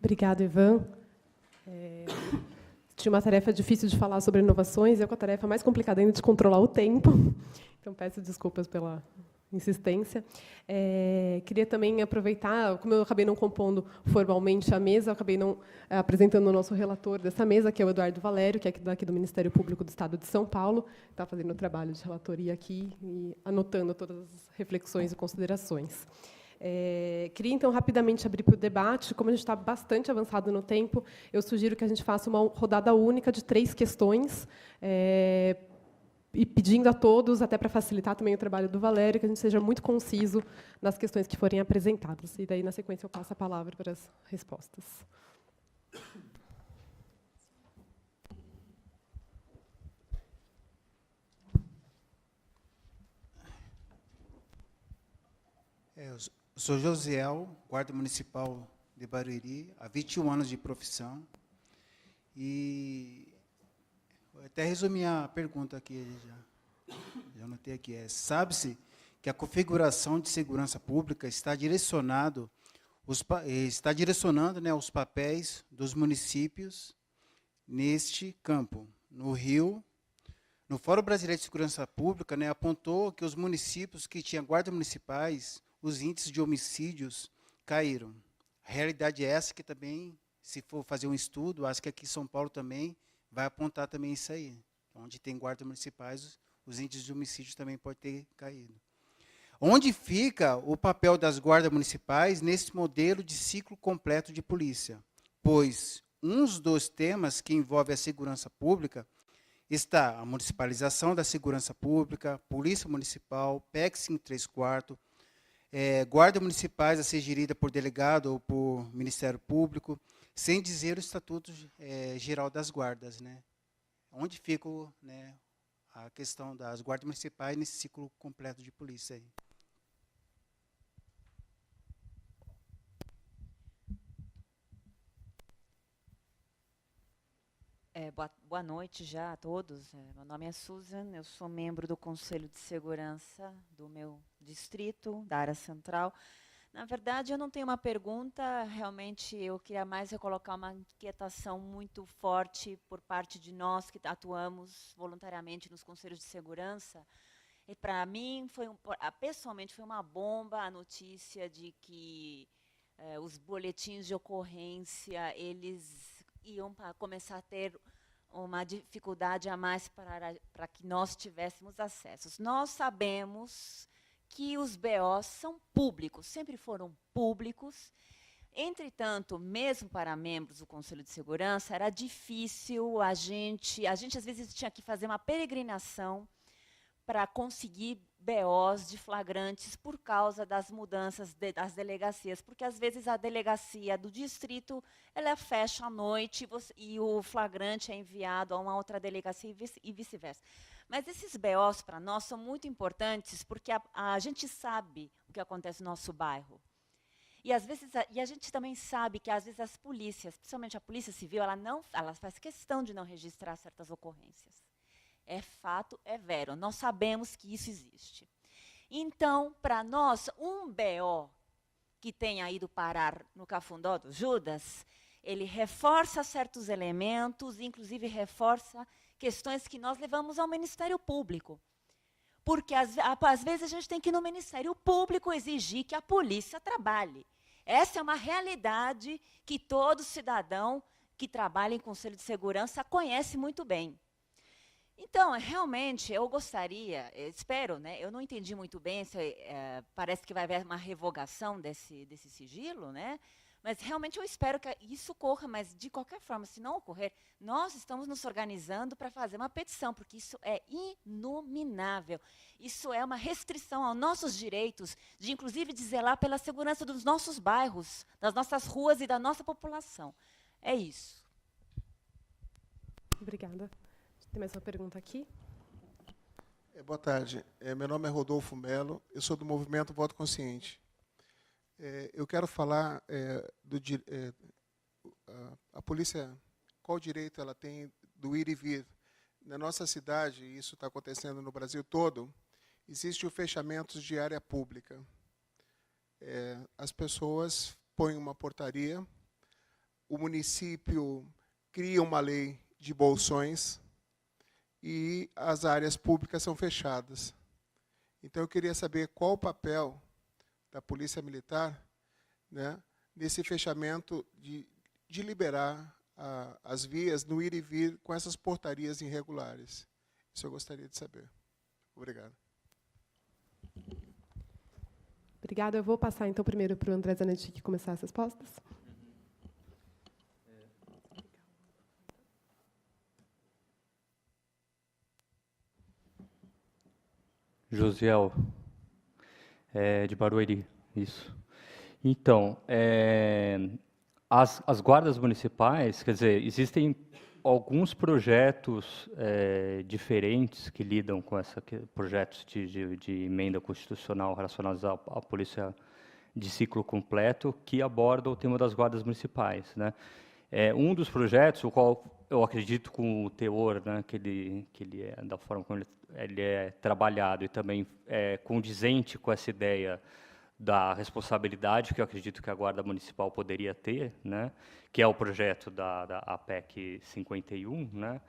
Obrigada, Ivan. Tinha uma tarefa difícil de falar sobre inovações, e com a tarefa mais complicada ainda de controlar o tempo. Então, peço desculpas pela insistência. Queria também aproveitar, como eu acabei não compondo formalmente a mesa, eu acabei não apresentando o nosso relator dessa mesa, que é o Eduardo Valério, que é daqui do Ministério Público do Estado de São Paulo, está fazendo o trabalho de relatoria aqui e anotando todas as reflexões e considerações. Queria, então, rapidamente abrir para o debate. Como a gente está bastante avançado no tempo, eu sugiro que a gente faça uma rodada única de 3 questões, e pedindo a todos, até para facilitar também o trabalho do Valério, que a gente seja muito conciso nas questões que forem apresentadas. E daí, na sequência, eu passo a palavra para as respostas. Eu sou Josiel, guarda municipal de Barueri, há 21 anos de profissão. E vou até resumir a pergunta aqui, já anotei aqui. Sabe-se que a configuração de segurança pública está direcionando, né, os papéis dos municípios neste campo. No Rio, no Fórum Brasileiro de Segurança Pública, né, apontou que os municípios que tinham guardas municipais, os índices de homicídios caíram. A realidade é essa, que também, se for fazer um estudo, acho que aqui em São Paulo também vai apontar também isso aí. Onde tem guardas municipais, os índices de homicídios também podem ter caído. Onde fica o papel das guardas municipais nesse modelo de ciclo completo de polícia? Pois um dos temas que envolve a segurança pública está a municipalização da segurança pública, polícia municipal, PEC 534, guardas municipais a ser gerida por delegado ou por Ministério Público, sem dizer o Estatuto Geral das Guardas, né? Onde fica, né, a questão das guardas municipais nesse ciclo completo de polícia aí? Boa noite já a todos. Meu nome é Susan, eu sou membro do Conselho de Segurança do meu distrito, da área central. Na verdade, eu não tenho uma pergunta, realmente eu queria mais colocar uma inquietação muito forte por parte de nós que atuamos voluntariamente nos Conselhos de Segurança. E para mim, pessoalmente, foi uma bomba a notícia de que os boletins de ocorrência, eles iam começar a ter uma dificuldade a mais para que nós tivéssemos acesso. Nós sabemos que os BOs são públicos, sempre foram públicos. Entretanto, mesmo para membros do Conselho de Segurança, era difícil, a gente às vezes tinha que fazer uma peregrinação para conseguir BOs de flagrantes por causa das mudanças das delegacias, porque às vezes a delegacia do distrito ela fecha à noite e o flagrante é enviado a uma outra delegacia e vice-versa. Mas esses BOs para nós são muito importantes porque a gente sabe o que acontece no nosso bairro. E às vezes a gente também sabe que às vezes as polícias, principalmente a Polícia Civil, ela faz questão de não registrar certas ocorrências. É fato, é vero. Nós sabemos que isso existe. Então, para nós, um BO que tenha ido parar no Cafundó do Judas, ele reforça certos elementos, inclusive reforça questões que nós levamos ao Ministério Público. Porque, às vezes, a gente tem que ir no Ministério Público exigir que a polícia trabalhe. Essa é uma realidade que todo cidadão que trabalha em Conselho de Segurança conhece muito bem. Então, realmente, eu gostaria, espero, né, eu não entendi muito bem, parece que vai haver uma revogação desse sigilo, né, mas realmente eu espero que isso ocorra, mas de qualquer forma, se não ocorrer, nós estamos nos organizando para fazer uma petição, porque isso é inominável. Isso é uma restrição aos nossos direitos, de inclusive de zelar pela segurança dos nossos bairros, das nossas ruas e da nossa população. É isso. Obrigada. Tem mais uma pergunta aqui? Boa tarde. Meu nome é Rodolfo Melo, eu sou do Movimento Voto Consciente. Eu quero falar a polícia, qual direito ela tem do ir e vir. Na nossa cidade, isso está acontecendo no Brasil todo, existe o fechamento de área pública. As pessoas põem uma portaria o município cria uma lei de bolsões e as áreas públicas são fechadas. Então, eu queria saber qual o papel da Polícia Militar, né, nesse fechamento de liberar as vias no ir e vir com essas portarias irregulares. Isso eu gostaria de saber. Obrigado. Obrigada. Eu vou passar, então, primeiro para o André Zanetti começar as respostas. Josiel, de Barueri, isso. Então, as guardas municipais, quer dizer, existem alguns projetos diferentes que lidam com projetos de emenda constitucional relacionados à polícia de ciclo completo, que abordam o tema das guardas municipais, né? Um dos projetos, o qual eu acredito com o teor, né, que ele é, da forma como ele é trabalhado, e também é condizente com essa ideia da responsabilidade que eu acredito que a Guarda Municipal poderia ter, né, que é o projeto da APEC 51, né,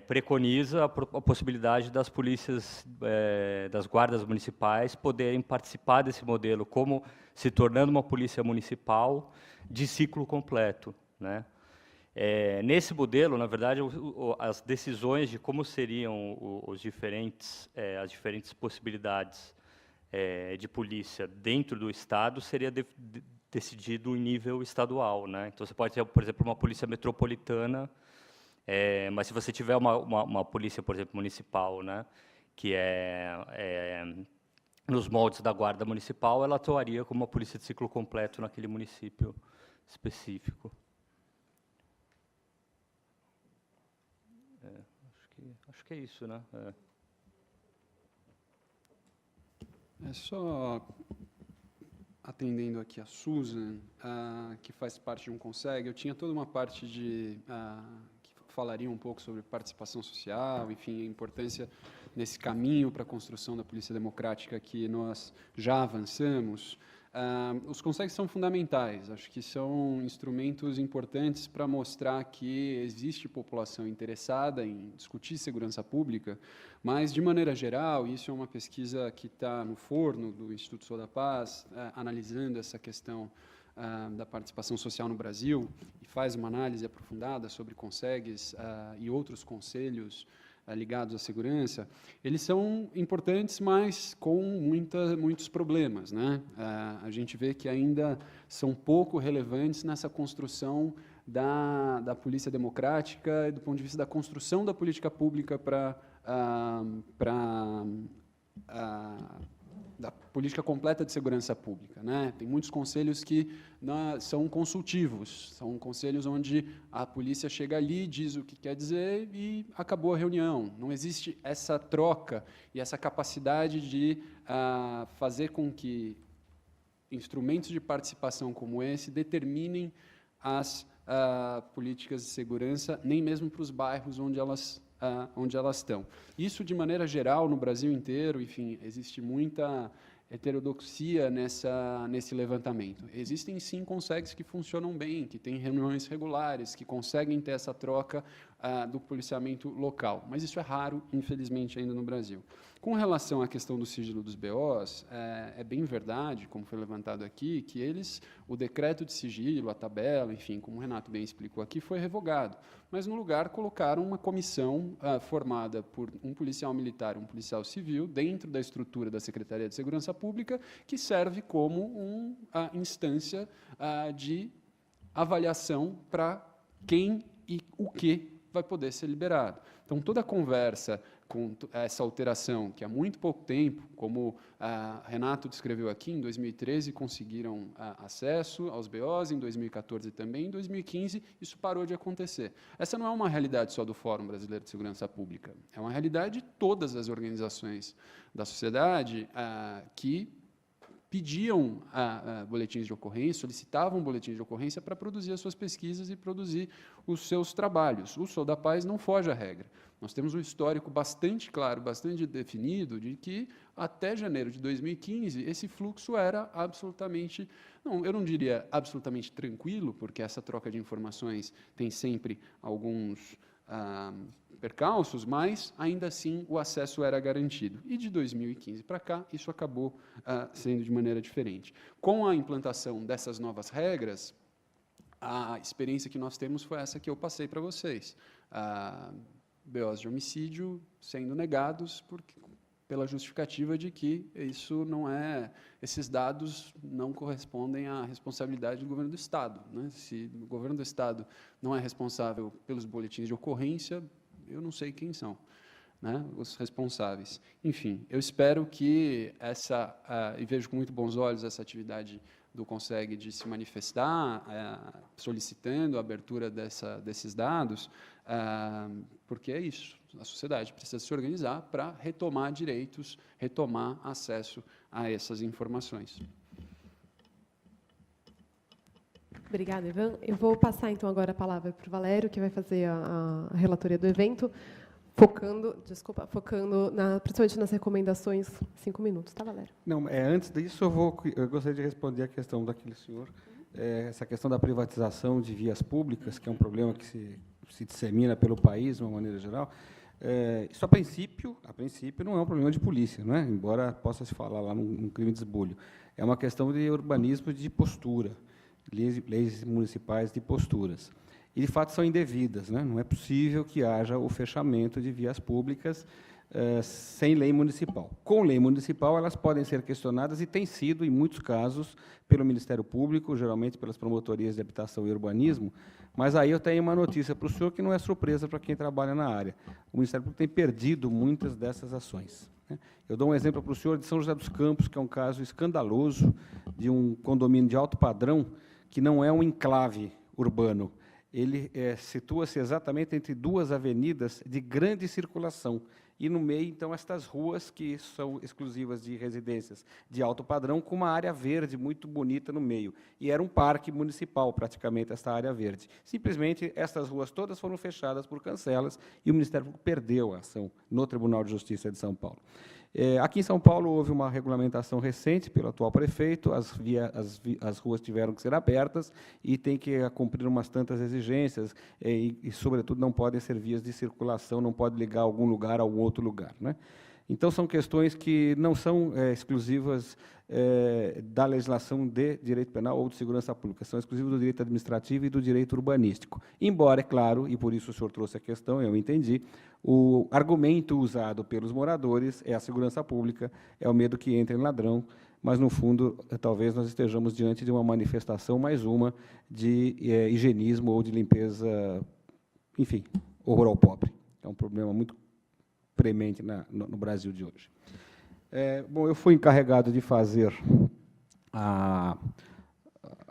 preconiza a possibilidade das polícias, das guardas municipais poderem participar desse modelo, como se tornando uma polícia municipal de ciclo completo, né. Nesse modelo, na verdade, as decisões de como seriam as diferentes possibilidades de polícia dentro do Estado seria decidido em nível estadual, né? Então, você pode ter, por exemplo, uma polícia metropolitana, mas se você tiver uma polícia, por exemplo, municipal, né, que nos moldes da Guarda Municipal, ela atuaria como uma polícia de ciclo completo naquele município específico. Acho que é isso, né? Só atendendo aqui a Susan, que faz parte de um CONSEG, eu tinha toda uma parte que falaria um pouco sobre participação social, enfim, a importância nesse caminho para a construção da polícia democrática que nós já avançamos. Os CONSEGs são fundamentais, acho que são instrumentos importantes para mostrar que existe população interessada em discutir segurança pública, mas, de maneira geral, isso é uma pesquisa que está no forno do Instituto Sou da Paz, analisando essa questão da participação social no Brasil, e faz uma análise aprofundada sobre CONSEGs e outros conselhos ligados à segurança. Eles são importantes, mas com muitos problemas, né? A gente vê que ainda são pouco relevantes nessa construção da polícia democrática e do ponto de vista da construção da política pública da política completa de segurança pública, né? Tem muitos conselhos que são consultivos, são conselhos onde a polícia chega ali, diz o que quer dizer e acabou a reunião. Não existe essa troca e essa capacidade de fazer com que instrumentos de participação como esse determinem as políticas de segurança, nem mesmo para os bairros onde elas estão. Isso, de maneira geral, no Brasil inteiro, enfim, existe muita heterodoxia nesse levantamento. Existem, sim, CONSEGs que funcionam bem, que têm reuniões regulares, que conseguem ter essa troca do policiamento local, mas isso é raro, infelizmente, ainda no Brasil. Com relação à questão do sigilo dos BOs, é bem verdade, como foi levantado aqui, que o decreto de sigilo, a tabela, enfim, como o Renato bem explicou aqui, foi revogado, mas no lugar colocaram uma comissão formada por um policial militar e um policial civil dentro da estrutura da Secretaria de Segurança Pública, que serve como uma instância de avaliação para quem e o que vai poder ser liberado. Então, toda a conversa com essa alteração, que há muito pouco tempo, como Renato descreveu aqui, em 2013 conseguiram acesso aos BOs, em 2014 também, em 2015 isso parou de acontecer. Essa não é uma realidade só do Fórum Brasileiro de Segurança Pública, é uma realidade de todas as organizações da sociedade que pediam boletins de ocorrência, solicitavam boletins de ocorrência para produzir as suas pesquisas e produzir os seus trabalhos. O Sou da Paz não foge à regra. Nós temos um histórico bastante claro, bastante definido, de que Até janeiro de 2015, esse fluxo era absolutamente, não, eu não diria absolutamente tranquilo, porque essa troca de informações tem sempre alguns percalços, mas, ainda assim, o acesso era garantido. E de 2015 para cá, isso acabou sendo de maneira diferente. Com a implantação dessas novas regras, a experiência que nós temos foi essa que eu passei para vocês. BOs de homicídio sendo negados pela justificativa de que esses dados não correspondem à responsabilidade do governo do Estado, né? Se o governo do Estado não é responsável pelos boletins de ocorrência, eu não sei quem são, né, os responsáveis. Enfim, eu espero que e vejo com muito bons olhos essa atividade do CONSEG de se manifestar, solicitando a abertura desses dados, porque é isso, a sociedade precisa se organizar para retomar direitos, retomar acesso a essas informações. Obrigada, Ivan. Eu vou passar, então, agora a palavra para o Valério, que vai fazer a relatoria do evento, focando principalmente nas recomendações. 5 minutos, tá, Valério? Não, antes disso, eu gostaria de responder a questão daquele senhor, essa questão da privatização de vias públicas, que é um problema que se dissemina pelo país, de uma maneira geral. Isso, a princípio, não é um problema de polícia, não é? Embora possa se falar lá num crime de esbulho. É uma questão de urbanismo de postura, leis municipais de posturas. E, de fato, são indevidas, né? Não é possível que haja o fechamento de vias públicas sem lei municipal. Com lei municipal, elas podem ser questionadas e têm sido, em muitos casos, pelo Ministério Público, geralmente pelas promotorias de habitação e urbanismo, mas aí eu tenho uma notícia para o senhor que não é surpresa para quem trabalha na área. O Ministério Público tem perdido muitas dessas ações, né? Eu dou um exemplo para o senhor de São José dos Campos, que é um caso escandaloso de um condomínio de alto padrão, que não é um enclave urbano. Ele situa-se exatamente entre duas avenidas de grande circulação. E, no meio, então, estas ruas que são exclusivas de residências de alto padrão, com uma área verde muito bonita no meio. E era um parque municipal, praticamente, esta área verde. Simplesmente, estas ruas todas foram fechadas por cancelas e o Ministério Público perdeu a ação no Tribunal de Justiça de São Paulo. Aqui em São Paulo, houve uma regulamentação recente pelo atual prefeito, as ruas tiveram que ser abertas e tem que cumprir umas tantas exigências e, sobretudo, não podem ser vias de circulação, não pode ligar algum lugar a um outro lugar, né? Então, são questões que não são exclusivas da legislação de direito penal ou de segurança pública, são exclusivas do direito administrativo e do direito urbanístico. Embora, é claro, e por isso o senhor trouxe a questão, eu entendi, o argumento usado pelos moradores é a segurança pública, é o medo que entre em ladrão, mas, no fundo, talvez nós estejamos diante de uma manifestação, mais uma, de higienismo ou de limpeza, enfim, horror ao pobre. É um problema muito premente no Brasil de hoje. Bom, eu fui encarregado de fazer a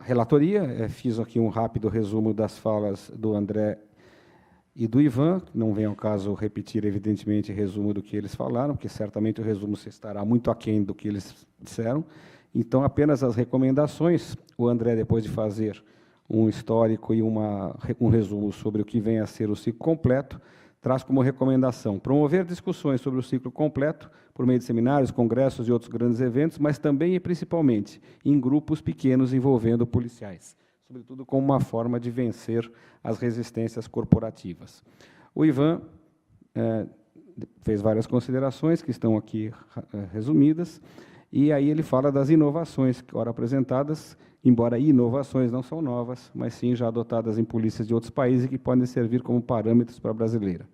relatoria, fiz aqui um rápido resumo das falas do André e do Ivan, não vem ao caso repetir, evidentemente, resumo do que eles falaram, porque certamente o resumo estará muito aquém do que eles disseram. Então, apenas as recomendações. O André, depois de fazer um histórico e um resumo sobre o que vem a ser o ciclo completo, traz como recomendação promover discussões sobre o ciclo completo por meio de seminários, congressos e outros grandes eventos, mas também e principalmente em grupos pequenos envolvendo policiais, sobretudo como uma forma de vencer as resistências corporativas. O Ivan fez várias considerações que estão aqui resumidas, e aí ele fala das inovações que ora apresentadas, embora inovações não são novas, mas sim já adotadas em polícias de outros países e que podem servir como parâmetros para a brasileira.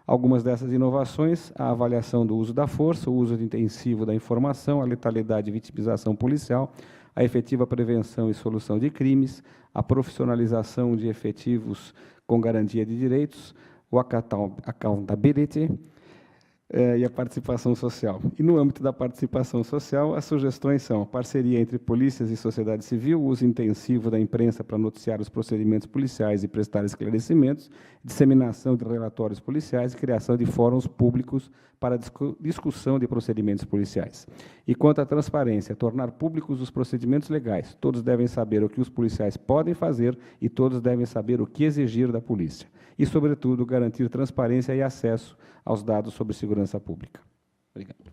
Algumas dessas inovações, a avaliação do uso da força, o uso intensivo da informação, a letalidade e vitimização policial, a efetiva prevenção e solução de crimes, a profissionalização de efetivos com garantia de direitos, o accountability, e a participação social. E, no âmbito da participação social, as sugestões são parceria entre polícias e sociedade civil, uso intensivo da imprensa para noticiar os procedimentos policiais e prestar esclarecimentos, disseminação de relatórios policiais e criação de fóruns públicos para discussão de procedimentos policiais. E, quanto à transparência, tornar públicos os procedimentos legais. Todos devem saber o que os policiais podem fazer e todos devem saber o que exigir da polícia. E, sobretudo, garantir transparência e acesso aos dados sobre segurança pública. Obrigado.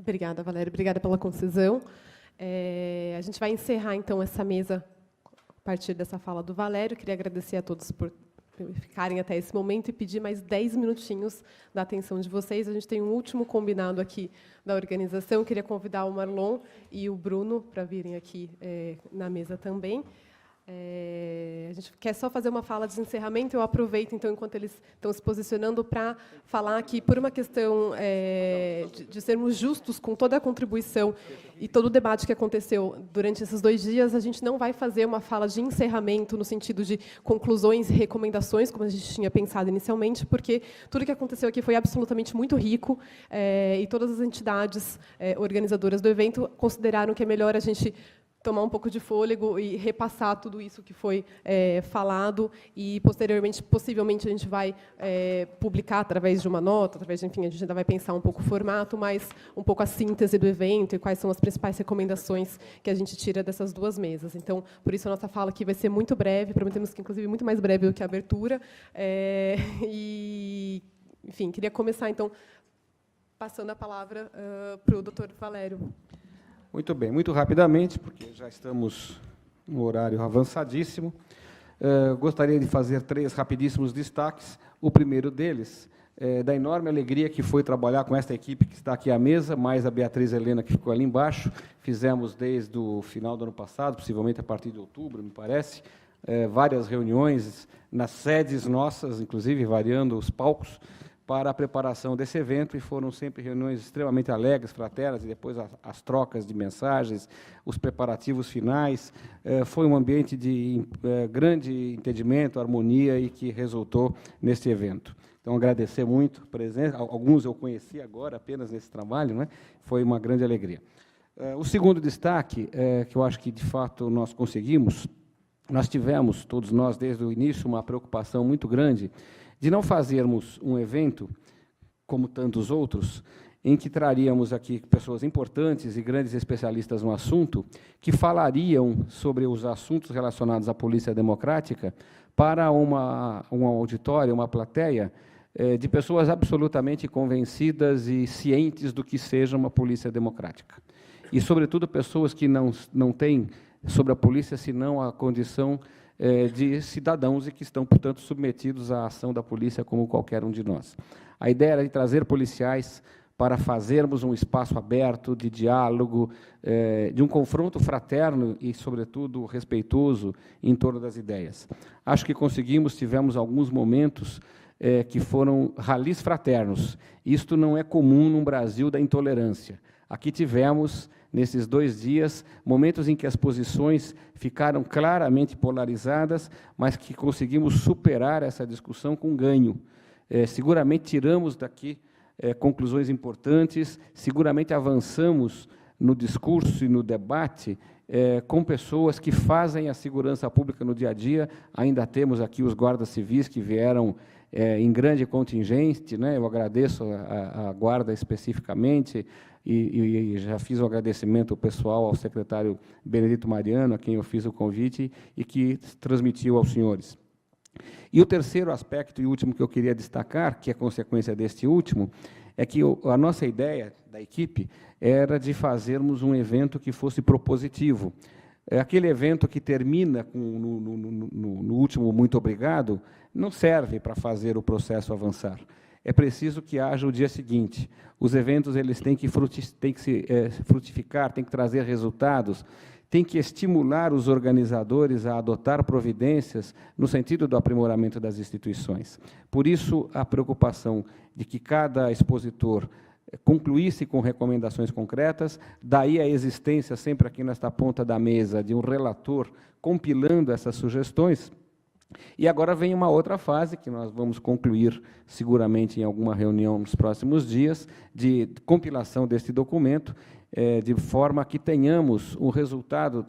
Obrigada, Valéria. Obrigada pela concisão. A gente vai encerrar, então, essa mesa a partir dessa fala do Valério. Queria agradecer a todos por ficarem até esse momento e pedir mais 10 minutinhos da atenção de vocês. A gente tem um último combinado aqui da organização. Eu queria convidar o Marlon e o Bruno para virem aqui na mesa também. A gente quer só fazer uma fala de encerramento. Eu aproveito, então, enquanto eles estão se posicionando, para falar que, por uma questão de sermos justos com toda a contribuição e todo o debate que aconteceu durante esses 2 dias, a gente não vai fazer uma fala de encerramento no sentido de conclusões e recomendações, como a gente tinha pensado inicialmente, porque tudo que aconteceu aqui foi absolutamente muito rico, e todas as entidades organizadoras do evento consideraram que é melhor a gente tomar um pouco de fôlego e repassar tudo isso que foi falado, e, posteriormente, possivelmente, a gente vai publicar através de uma nota, enfim, a gente ainda vai pensar um pouco o formato, mas um pouco a síntese do evento e quais são as principais recomendações que a gente tira dessas 2 mesas. Então, por isso, a nossa fala aqui vai ser muito breve, prometemos que, inclusive, muito mais breve do que a abertura. Enfim, queria começar, então, passando a palavra para o doutor Valério. Muito bem, muito rapidamente, porque já estamos no horário avançadíssimo. Gostaria de fazer 3 rapidíssimos destaques. O primeiro deles é da enorme alegria que foi trabalhar com esta equipe que está aqui à mesa, mais a Beatriz Helena, que ficou ali embaixo. Fizemos desde o final do ano passado, possivelmente a partir de outubro, me parece, várias reuniões nas sedes nossas, inclusive variando os palcos, para a preparação desse evento, e foram sempre reuniões extremamente alegres, fraternas, e depois as trocas de mensagens, os preparativos finais. Foi um ambiente de grande entendimento, harmonia, e que resultou neste evento. Então, agradecer muito a presença. Alguns eu conheci agora, apenas nesse trabalho, né? Foi uma grande alegria. O segundo destaque, que eu acho que, de fato, nós conseguimos, nós tivemos, todos nós, desde o início, uma preocupação muito grande de não fazermos um evento, como tantos outros, em que traríamos aqui pessoas importantes e grandes especialistas no assunto, que falariam sobre os assuntos relacionados à polícia democrática para um auditório, uma plateia, de pessoas absolutamente convencidas e cientes do que seja uma polícia democrática. E, sobretudo, pessoas que não têm sobre a polícia senão a condição de cidadãos e que estão, portanto, submetidos à ação da polícia como qualquer um de nós. A ideia era de trazer policiais para fazermos um espaço aberto de diálogo, de um confronto fraterno e, sobretudo, respeitoso em torno das ideias. Acho que conseguimos, tivemos alguns momentos que foram ralis fraternos. Isto não é comum num Brasil da intolerância. Aqui tivemos, nesses 2 dias, momentos em que as posições ficaram claramente polarizadas, mas que conseguimos superar essa discussão com ganho. Seguramente tiramos daqui conclusões importantes, seguramente avançamos no discurso e no debate com pessoas que fazem a segurança pública no dia a dia. Ainda temos aqui os guardas civis que vieram em grande contingente, né? Eu agradeço a guarda especificamente, e já fiz o agradecimento pessoal ao secretário Benedito Mariano, a quem eu fiz o convite e que transmitiu aos senhores. E o terceiro aspecto e último que eu queria destacar, que é consequência deste último, é que a nossa ideia da equipe era de fazermos um evento que fosse propositivo. Aquele evento que termina no último muito obrigado não serve para fazer o processo avançar. É preciso que haja o dia seguinte. Os eventos eles têm que frutificar, têm que trazer resultados, têm que estimular os organizadores a adotar providências no sentido do aprimoramento das instituições. Por isso, a preocupação de que cada expositor concluísse com recomendações concretas, daí a existência, sempre aqui nesta ponta da mesa, de um relator compilando essas sugestões. E agora vem uma outra fase, que nós vamos concluir seguramente em alguma reunião nos próximos dias, de compilação deste documento, de forma que tenhamos um resultado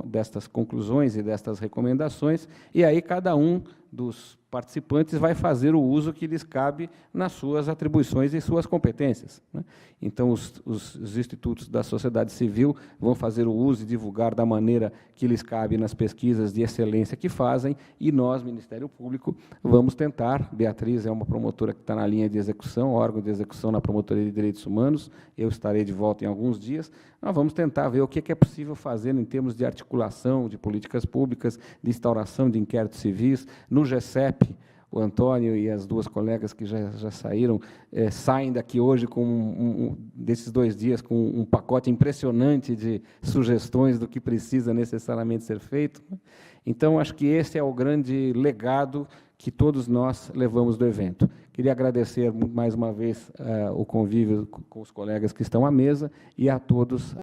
destas conclusões e destas recomendações, e aí cada um dos participantes vai fazer o uso que lhes cabe nas suas atribuições e suas competências, né? Então, os institutos da sociedade civil vão fazer o uso e divulgar da maneira que lhes cabe nas pesquisas de excelência que fazem, e nós, Ministério Público, vamos tentar. Beatriz é uma promotora que está na linha de execução, órgão de execução na Promotoria de Direitos Humanos, eu estarei de volta em alguns dias. Nós vamos tentar ver o que é possível fazer em termos de articulação de políticas públicas, de instauração de inquéritos civis. No GECEP, o Antônio e as duas colegas que já saíram, saem daqui hoje, desses 2 dias, com um pacote impressionante de sugestões do que precisa necessariamente ser feito. Então, acho que esse é o grande legado que todos nós levamos do evento. Queria agradecer mais uma vez o convívio com os colegas que estão à mesa e a todos